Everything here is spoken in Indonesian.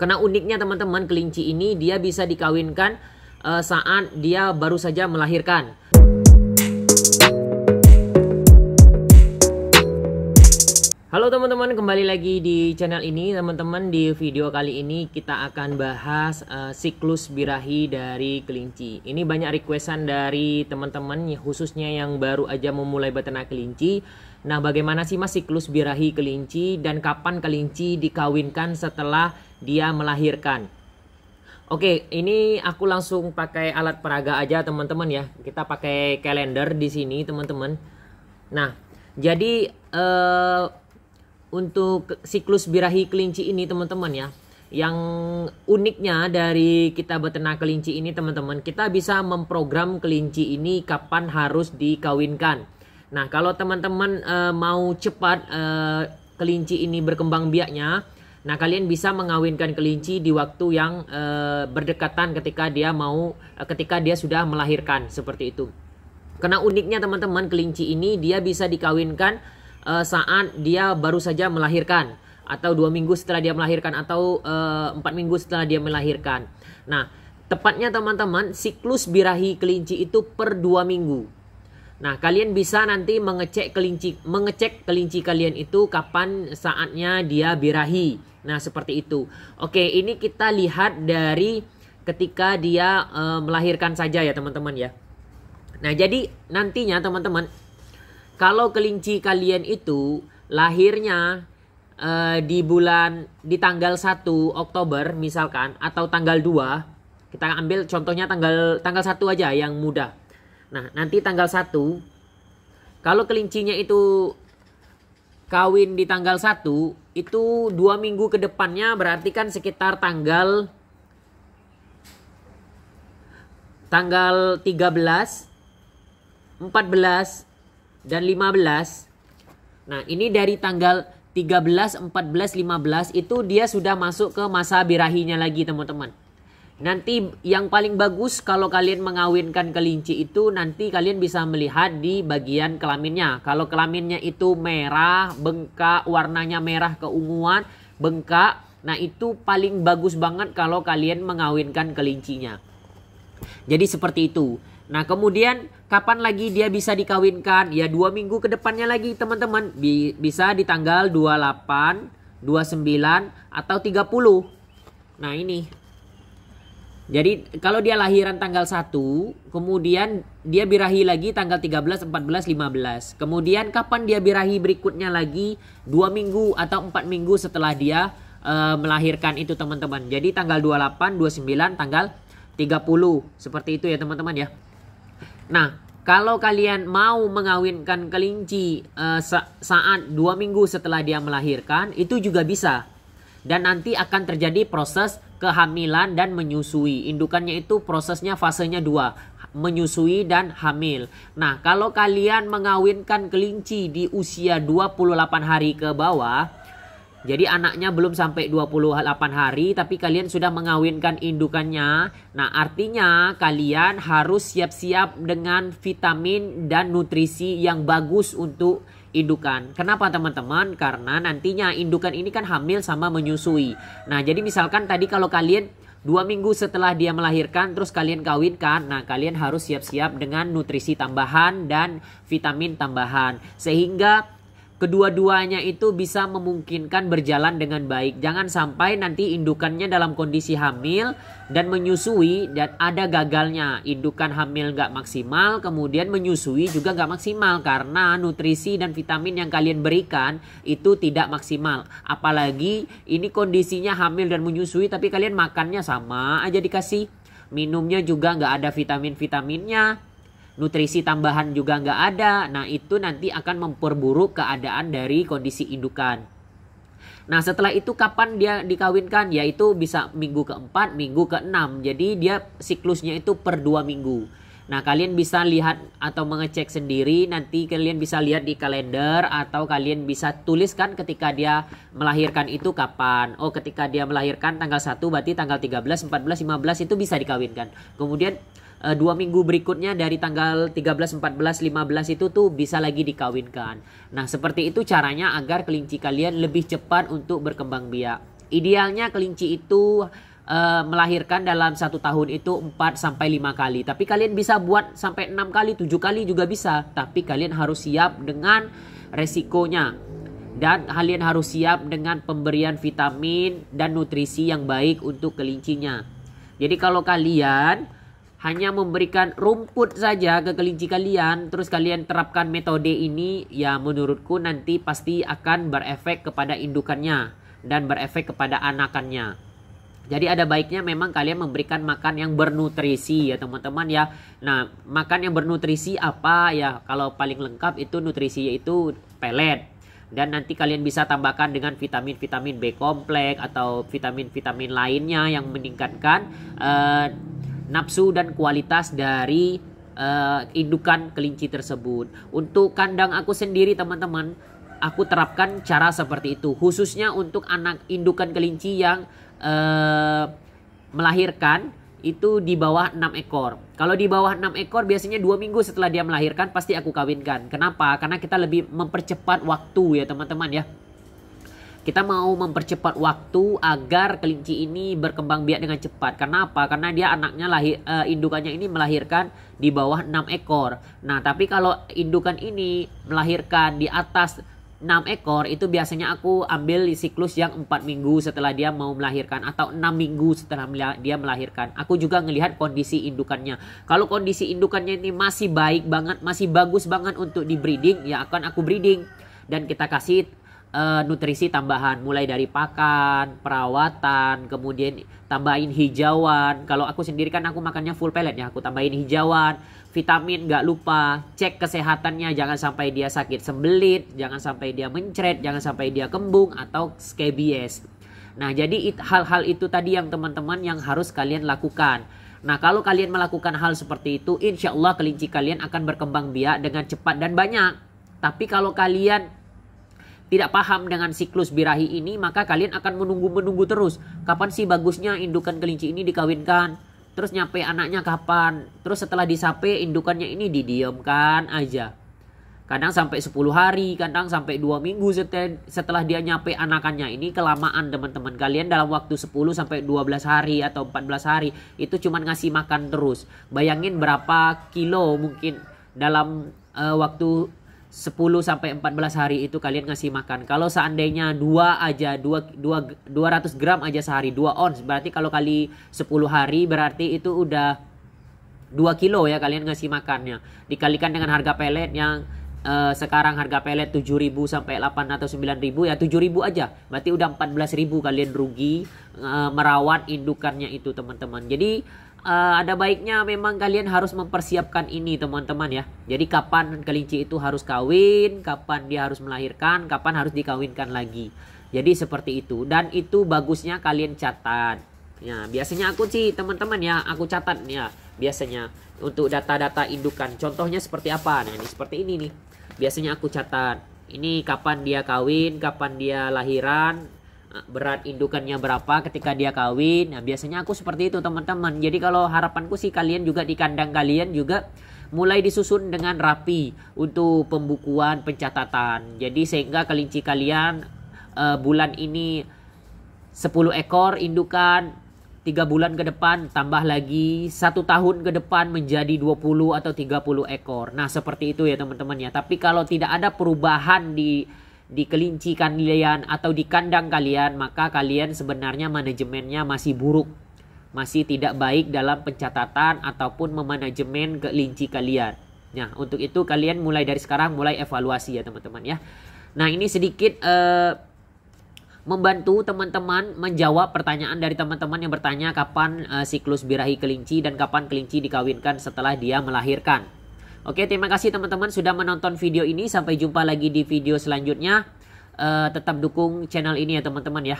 Karena uniknya teman-teman, kelinci ini dia bisa dikawinkan saat dia baru saja melahirkan. Halo teman-teman, kembali lagi di channel ini. Teman-teman, di video kali ini kita akan bahas siklus birahi dari kelinci. Ini banyak requestan dari teman-teman, khususnya yang baru aja memulai beternak kelinci. Nah, bagaimana sih mas siklus birahi kelinci dan kapan kelinci dikawinkan setelah dia melahirkan? Oke, ini aku langsung pakai alat peraga aja teman-teman ya. Kita pakai kalender di sini teman-teman. Nah, jadi untuk siklus birahi kelinci ini teman-teman ya, yang uniknya dari kita beternak kelinci ini teman-teman, kita bisa memprogram kelinci ini kapan harus dikawinkan. Nah, kalau teman-teman mau cepat kelinci ini berkembang biaknya, nah kalian bisa mengawinkan kelinci di waktu yang berdekatan ketika dia sudah melahirkan, seperti itu. Karena uniknya teman-teman, kelinci ini dia bisa dikawinkan saat dia baru saja melahirkan, atau 2 minggu setelah dia melahirkan, atau 4 minggu setelah dia melahirkan. Nah, tepatnya teman-teman, siklus birahi kelinci itu per 2 minggu. Nah, kalian bisa nanti mengecek kelinci kalian itu kapan saatnya dia birahi. Nah, seperti itu. Oke, ini kita lihat dari ketika dia melahirkan saja ya teman-teman ya. Nah, jadi nantinya teman-teman, kalau kelinci kalian itu lahirnya di tanggal 1 Oktober misalkan, atau tanggal 2, kita ambil contohnya tanggal 1 aja yang mudah. Nah, nanti tanggal 1, kalau kelincinya itu kawin di tanggal 1, itu 2 minggu ke depannya berarti kan sekitar tanggal 13, 14, dan 15. Nah, ini dari tanggal 13, 14, 15 itu dia sudah masuk ke masa birahinya lagi teman-teman. Nanti yang paling bagus kalau kalian mengawinkan kelinci itu, nanti kalian bisa melihat di bagian kelaminnya. Kalau kelaminnya itu merah, bengkak, warnanya merah keunguan, bengkak, nah itu paling bagus banget kalau kalian mengawinkan kelincinya. Jadi seperti itu. Nah, kemudian kapan lagi dia bisa dikawinkan? Ya 2 minggu ke depannya lagi teman-teman. Bisa di tanggal 28, 29, atau 30. Nah, ini. Jadi kalau dia lahiran tanggal 1, kemudian dia birahi lagi tanggal 13, 14, 15. Kemudian kapan dia birahi berikutnya lagi? 2 minggu atau 4 minggu setelah dia melahirkan itu teman-teman. Jadi tanggal 28, 29, tanggal 30. Seperti itu ya teman-teman ya. Nah, kalau kalian mau mengawinkan kelinci saat 2 minggu setelah dia melahirkan, itu juga bisa. Dan nanti akan terjadi proses kehamilan dan menyusui. Indukannya itu prosesnya fasenya 2, menyusui dan hamil. Nah, kalau kalian mengawinkan kelinci di usia 28 hari ke bawah, jadi anaknya belum sampai 28 hari tapi kalian sudah mengawinkan indukannya. Nah, artinya kalian harus siap-siap dengan vitamin dan nutrisi yang bagus untuk indukan. Kenapa teman-teman? Karena nantinya indukan ini kan hamil sama menyusui. Nah, jadi misalkan tadi kalau kalian 2 minggu setelah dia melahirkan terus kalian kawinkan, nah kalian harus siap-siap dengan nutrisi tambahan dan vitamin tambahan. Sehingga kedua-duanya itu bisa memungkinkan berjalan dengan baik. Jangan sampai nanti indukannya dalam kondisi hamil dan menyusui dan ada gagalnya. Indukan hamil gak maksimal, kemudian menyusui juga gak maksimal. Karena nutrisi dan vitamin yang kalian berikan itu tidak maksimal. Apalagi ini kondisinya hamil dan menyusui tapi kalian makannya sama aja dikasih. Minumnya juga gak ada vitamin-vitaminnya. Nutrisi tambahan juga nggak ada. Nah, itu nanti akan memperburuk keadaan dari kondisi indukan. Nah, setelah itu kapan dia dikawinkan? Yaitu bisa minggu ke-4, minggu ke-6. Jadi dia siklusnya itu per 2 minggu. Nah, kalian bisa lihat atau mengecek sendiri. Nanti kalian bisa lihat di kalender atau kalian bisa tuliskan ketika dia melahirkan itu kapan. Oh, ketika dia melahirkan tanggal 1 berarti tanggal 13, 14, 15 itu bisa dikawinkan. Kemudian 2 minggu berikutnya dari tanggal 13, 14, 15 itu tuh bisa lagi dikawinkan. Nah, seperti itu caranya agar kelinci kalian lebih cepat untuk berkembang biak. Idealnya kelinci itu melahirkan dalam 1 tahun itu 4 sampai 5 kali. Tapi kalian bisa buat sampai 6 kali, 7 kali juga bisa. Tapi kalian harus siap dengan resikonya. Dan kalian harus siap dengan pemberian vitamin dan nutrisi yang baik untuk kelincinya. Jadi kalau kalian hanya memberikan rumput saja ke kelinci kalian, terus kalian terapkan metode ini, ya menurutku nanti pasti akan berefek kepada indukannya dan berefek kepada anakannya. Jadi ada baiknya memang kalian memberikan makan yang bernutrisi ya teman-teman ya. Nah, makan yang bernutrisi apa ya? Kalau paling lengkap itu nutrisi yaitu pelet. Dan nanti kalian bisa tambahkan dengan vitamin-vitamin B kompleks atau vitamin-vitamin lainnya yang meningkatkan nafsu dan kualitas dari indukan kelinci tersebut. Untuk kandang aku sendiri teman-teman, aku terapkan cara seperti itu. Khususnya untuk anak indukan kelinci yang melahirkan itu di bawah 6 ekor. Kalau di bawah 6 ekor biasanya 2 minggu setelah dia melahirkan pasti aku kawinkan. Kenapa? Karena kita lebih mempercepat waktu ya teman-teman ya. Kita mau mempercepat waktu agar kelinci ini berkembang biak dengan cepat. Kenapa? Karena dia anaknya indukannya ini melahirkan di bawah 6 ekor. Nah, tapi kalau indukan ini melahirkan di atas 6 ekor itu biasanya aku ambil siklus yang 4 minggu setelah dia mau melahirkan atau 6 minggu setelah dia melahirkan. Aku juga ngelihat kondisi indukannya. Kalau kondisi indukannya ini masih baik banget, masih bagus banget untuk di breeding, ya akan aku breeding. Dan kita kasih nutrisi tambahan mulai dari pakan, perawatan, kemudian tambahin hijauan. Kalau aku sendiri kan aku makannya full pellet ya, aku tambahin hijauan, vitamin gak lupa, cek kesehatannya, jangan sampai dia sakit sembelit, jangan sampai dia mencret, jangan sampai dia kembung atau scabies. Nah, jadi hal-hal itu tadi yang teman-teman yang harus kalian lakukan. Nah, kalau kalian melakukan hal seperti itu, insya Allah kelinci kalian akan berkembang biak dengan cepat dan banyak. Tapi kalau kalian tidak paham dengan siklus birahi ini, maka kalian akan menunggu terus. Kapan sih bagusnya indukan kelinci ini dikawinkan? Terus nyampe anaknya kapan? Terus setelah disape indukannya ini didiamkan aja. Kadang sampai 10 hari, kadang sampai 2 minggu setelah dia nyampe anakannya. Ini kelamaan teman-teman. Kalian dalam waktu 10 sampai 12 hari atau 14 hari itu cuma ngasih makan terus. Bayangin berapa kilo mungkin dalam waktu 10 sampai 14 hari itu kalian ngasih makan. Kalau seandainya 200 gram aja sehari, 2 ons. Berarti kalau kali 10 hari berarti itu udah 2 kilo ya kalian ngasih makannya. Dikalikan dengan harga pelet yang sekarang harga pelet 7.000 sampai 8 atau 9.000 ya 7.000 aja. Berarti udah 14.000 kalian rugi merawat indukannya itu teman-teman. Jadi ada baiknya memang kalian harus mempersiapkan ini teman-teman ya. Jadi kapan kelinci itu harus kawin, kapan dia harus melahirkan, kapan harus dikawinkan lagi. Jadi seperti itu. Dan itu bagusnya kalian catat. Ya, biasanya aku sih teman-teman ya, aku catat ya biasanya untuk data-data indukan. Contohnya seperti apa? Nah, ini seperti ini nih. Biasanya aku catat. Ini kapan dia kawin, kapan dia lahiran, berat indukannya berapa ketika dia kawin. Nah, biasanya aku seperti itu teman-teman. Jadi kalau harapanku sih kalian juga di kandang kalian juga mulai disusun dengan rapi untuk pembukuan pencatatan. Jadi sehingga kelinci kalian bulan ini 10 ekor indukan, 3 bulan ke depan tambah lagi 1 tahun ke depan menjadi 20 atau 30 ekor. Nah, seperti itu ya teman-teman ya. Tapi kalau tidak ada perubahan di kelinci kalian atau di kandang kalian, maka kalian sebenarnya manajemennya masih buruk. Masih tidak baik dalam pencatatan ataupun memanajemen kelinci kalian. Nah, untuk itu kalian mulai dari sekarang mulai evaluasi ya teman-teman ya. Nah, ini sedikit membantu teman-teman menjawab pertanyaan dari teman-teman yang bertanya kapan siklus birahi kelinci dan kapan kelinci dikawinkan setelah dia melahirkan. Oke, terima kasih teman-teman sudah menonton video ini. Sampai jumpa lagi di video selanjutnya. Tetap dukung channel ini ya teman-teman ya.